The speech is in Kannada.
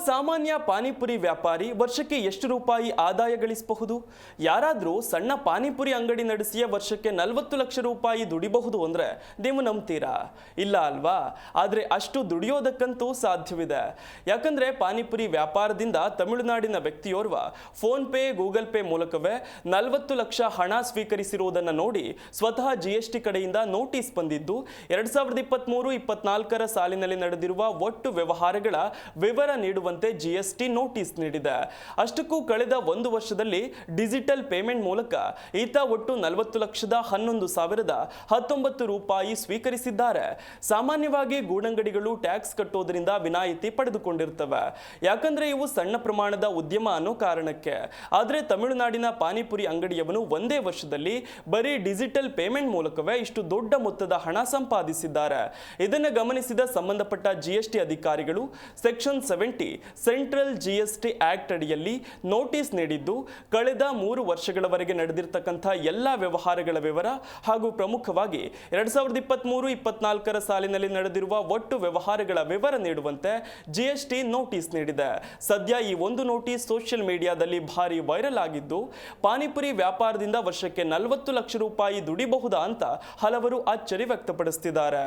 ಸಾಮಾನ್ಯ ಪಾನಿಪುರಿ ವ್ಯಾಪಾರಿ ವರ್ಷಕ್ಕೆ ಎಷ್ಟು ರೂಪಾಯಿ ಆದಾಯ ಗಳಿಸಬಹುದು? ಯಾರಾದರೂ ಸಣ್ಣ ಪಾನಿಪುರಿ ಅಂಗಡಿ ನಡೆಸಿಯೇ ವರ್ಷಕ್ಕೆ 40 ಲಕ್ಷ ರೂಪಾಯಿ ದುಡಿಬಹುದು ಅಂದ್ರೆ ನೀವು ನಂಬ್ತೀರಾ? ಇಲ್ಲ ಅಲ್ವಾ? ಆದರೆ ಅಷ್ಟು ದುಡಿಯೋದಕ್ಕಂತೂ ಸಾಧ್ಯವಿದೆ. ಯಾಕಂದ್ರೆ ಪಾನಿಪುರಿ ವ್ಯಾಪಾರದಿಂದ ತಮಿಳುನಾಡಿನ ವ್ಯಕ್ತಿಯೋರ್ವ ಫೋನ್ ಪೇ, ಗೂಗಲ್ ಪೇ ಮೂಲಕವೇ 40 ಲಕ್ಷ ಹಣ ಸ್ವೀಕರಿಸಿರುವುದನ್ನು ನೋಡಿ ಸ್ವತಃ GST ಕಡೆಯಿಂದ ನೋಟಿಸ್ ಬಂದಿದ್ದು 2023-24 ಸಾಲಿನಲ್ಲಿ ನಡೆದಿರುವ ಒಟ್ಟು ವ್ಯವಹಾರಗಳ ವಿವರ ನೀಡುವಂತೆ GST ನೋಟಿಸ್ ನೀಡಿದೆ. ಅಷ್ಟಕ್ಕೂ ಕಳೆದ ಒಂದು ವರ್ಷದಲ್ಲಿ ಡಿಜಿಟಲ್ ಪೇಮೆಂಟ್ ಮೂಲಕ ಈತ ಒಟ್ಟು 40,11,019 ರೂಪಾಯಿ ಸ್ವೀಕರಿಸಿದ್ದಾರೆ. ಸಾಮಾನ್ಯವಾಗಿ ಗೂಡಂಗಡಿಗಳು ಟ್ಯಾಕ್ಸ್ ಕಟ್ಟೋದ್ರಿಂದ ವಿನಾಯಿತಿ ಪಡೆದುಕೊಂಡಿರ್ತವೆ, ಯಾಕಂದ್ರೆ ಇವು ಸಣ್ಣ ಪ್ರಮಾಣದ ಉದ್ಯಮ ಅನ್ನೋ ಕಾರಣಕ್ಕೆ. ಆದರೆ ತಮಿಳುನಾಡಿನ ಪಾನಿಪುರಿ ಅಂಗಡಿಯವನು ಒಂದೇ ವರ್ಷದಲ್ಲಿ ಬರೀ ಡಿಜಿಟಲ್ ಪೇಮೆಂಟ್ ಮೂಲಕವೇ ಇಷ್ಟು ದೊಡ್ಡ ಮೊತ್ತದ ಹಣ ಸಂಪಾದಿಸಿದ್ದಾರೆ. ಇದನ್ನು ಗಮನಿಸಿದ ಸಂಬಂಧಪಟ್ಟ GST ಅಧಿಕಾರಿಗಳು ಸೆಕ್ಷನ್ 70 ಸೆಂಟ್ರಲ್ GST ಆಕ್ಟ್ ಅಡಿಯಲ್ಲಿ ನೋಟಿಸ್ ನೀಡಿದ್ದು, ಕಳೆದ 3 ವರ್ಷಗಳವರೆಗೆ ನಡೆದಿರತಕ್ಕಂಥ ಎಲ್ಲಾ ವ್ಯವಹಾರಗಳ ವಿವರ ಹಾಗೂ ಪ್ರಮುಖವಾಗಿ 2023-24 ಸಾಲಿನಲ್ಲಿ ನಡೆದಿರುವ ಒಟ್ಟು ವ್ಯವಹಾರಗಳ ವಿವರ ನೀಡುವಂತೆ GST ನೋಟಿಸ್ ನೀಡಿದೆ. ಸದ್ಯ ಈ ಒಂದು ನೋಟಿಸ್ ಸೋಷಿಯಲ್ ಮೀಡಿಯಾದಲ್ಲಿ ಭಾರಿ ವೈರಲ್ ಆಗಿದ್ದು, ಪಾನಿಪುರಿ ವ್ಯಾಪಾರದಿಂದ ವರ್ಷಕ್ಕೆ 40 ಲಕ್ಷ ರೂಪಾಯಿ ದುಡಿಬಹುದಾ ಅಂತ ಹಲವರು ಅಚ್ಚರಿ ವ್ಯಕ್ತಪಡಿಸುತ್ತಿದ್ದಾರೆ.